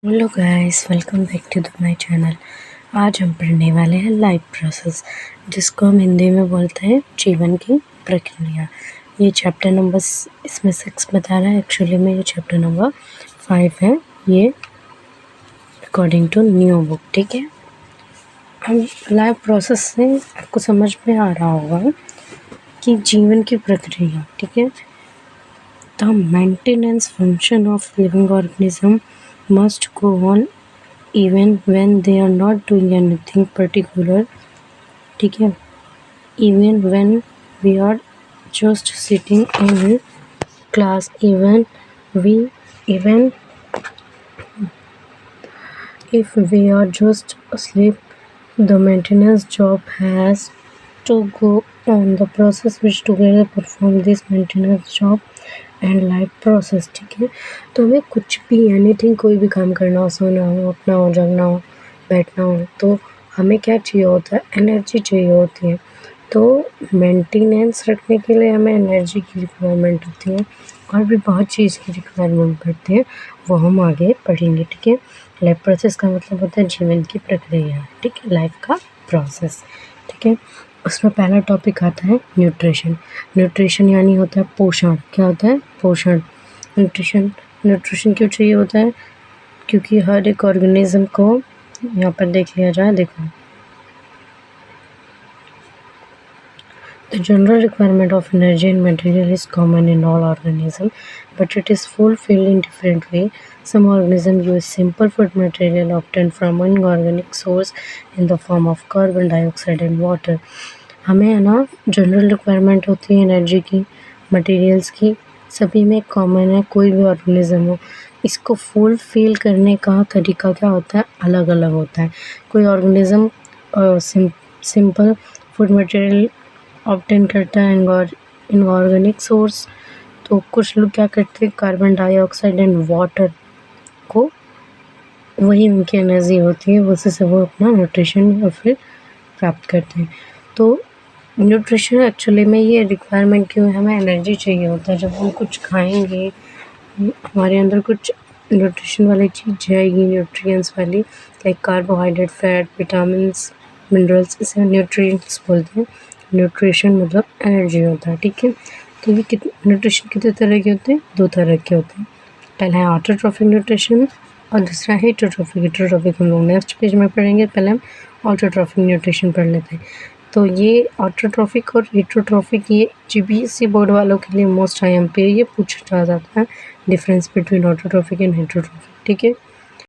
Hello guys, welcome back to my channel. आज हम पढ़ने वाले हैं लाइफ प्रोसेस, जिसको हम हिंदी में बोलते हैं जीवन की प्रक्रिया। ये चैप्टर नंबर इसमें 6 बता रहा है। एक्चुअली में ये चैप्टर नंबर 5 है, ये अकॉर्डिंग टू न्यू बुक। ठीक है, हम लाइफ प्रोसेस से आपको समझ में आ रहा होगा कि जीवन की प्रक्रिया। ठीक है, the maintenance function of living organism must go on even when they are not doing anything particular. ठीक है, even when we are just sitting in class, even if we are just asleep, the maintenance job has to go on. The process which together perform this maintenance job and life process. ठीक है, तो हमें कुछ भी anything, कोई भी काम करना हो, सोना हो, उठना हो, जगना हो, बैठना हो, तो हमें क्या चाहिए होता है? एनर्जी चाहिए होती है। तो मेंटेनेंस रखने के लिए हमें एनर्जी की रिक्वायरमेंट होती है, और भी बहुत चीज़ की रिक्वायरमेंट पड़ती है, वो हम आगे पढ़ेंगे। ठीक है, लाइफ प्रोसेस का मतलब होता है जीवन की प्रक्रिया। ठीक है, लाइफ का प्रोसेस। ठीक है, उसमें पहला टॉपिक आता है न्यूट्रिशन। न्यूट्रिशन यानी होता है पोषण। क्या होता है? पोषण। न्यूट्रिशन क्यों चाहिए होता है? क्योंकि हर एक ऑर्गेनिज्म को, यहाँ पर देख लिया जाए, देखो, the general requirement of energy and material is common in all organisms, but it is fulfilled in different way. Some organisms use simple food material obtained from inorganic source in the form of carbon dioxide and water. हमें है ना general requirement होती है energy की, materials की, सभी में common है। कोई भी ऑर्गेनिज्म हो, इसको फुलफिल करने का तरीका क्या होता है? अलग अलग होता है। कोई organism simple food material obtain करता है इनऑर्गेनिक सोर्स, तो कुछ लोग क्या करते हैं? कार्बन डाइऑक्साइड एंड वाटर को, वही उनकी एनर्जी होती है, उसी से वो अपना न्यूट्रिशन या फिर प्राप्त करते हैं। तो न्यूट्रिशन एक्चुअली में ये रिक्वायरमेंट क्यों है? हमें एनर्जी चाहिए होता है। जब हम कुछ खाएंगे, हमारे अंदर कुछ न्यूट्रिशन वाली चीज़ जाएगी, न्यूट्रिएंट्स वाली, like carbohydrate, fat, vitamins, minerals, इसे न्यूट्रिएंट्स बोलते हैं। न्यूट्रिशन मतलब एनर्जी होता है। ठीक है, तो ये न्यूट्रिशन कितने तरह के होते हैं? 2 तरह के होते हैं। पहला है ऑटोट्रॉफिक न्यूट्रिशन और दूसरा है हेटरोट्रॉफिक। हेटरोट्रॉफिक हम लोग नेक्स्ट पेज में पढ़ेंगे, पहले हम ऑटोट्रॉफिक न्यूट्रिशन पढ़ लेते हैं। तो ये ऑटोट्रॉफिक और हेटरोट्रॉफिक, ये जीपीएससी बोर्ड वालों के लिए मोस्ट IMP ये पूछा जाता है, difference between autotrophic and heterotrophic. ठीक है,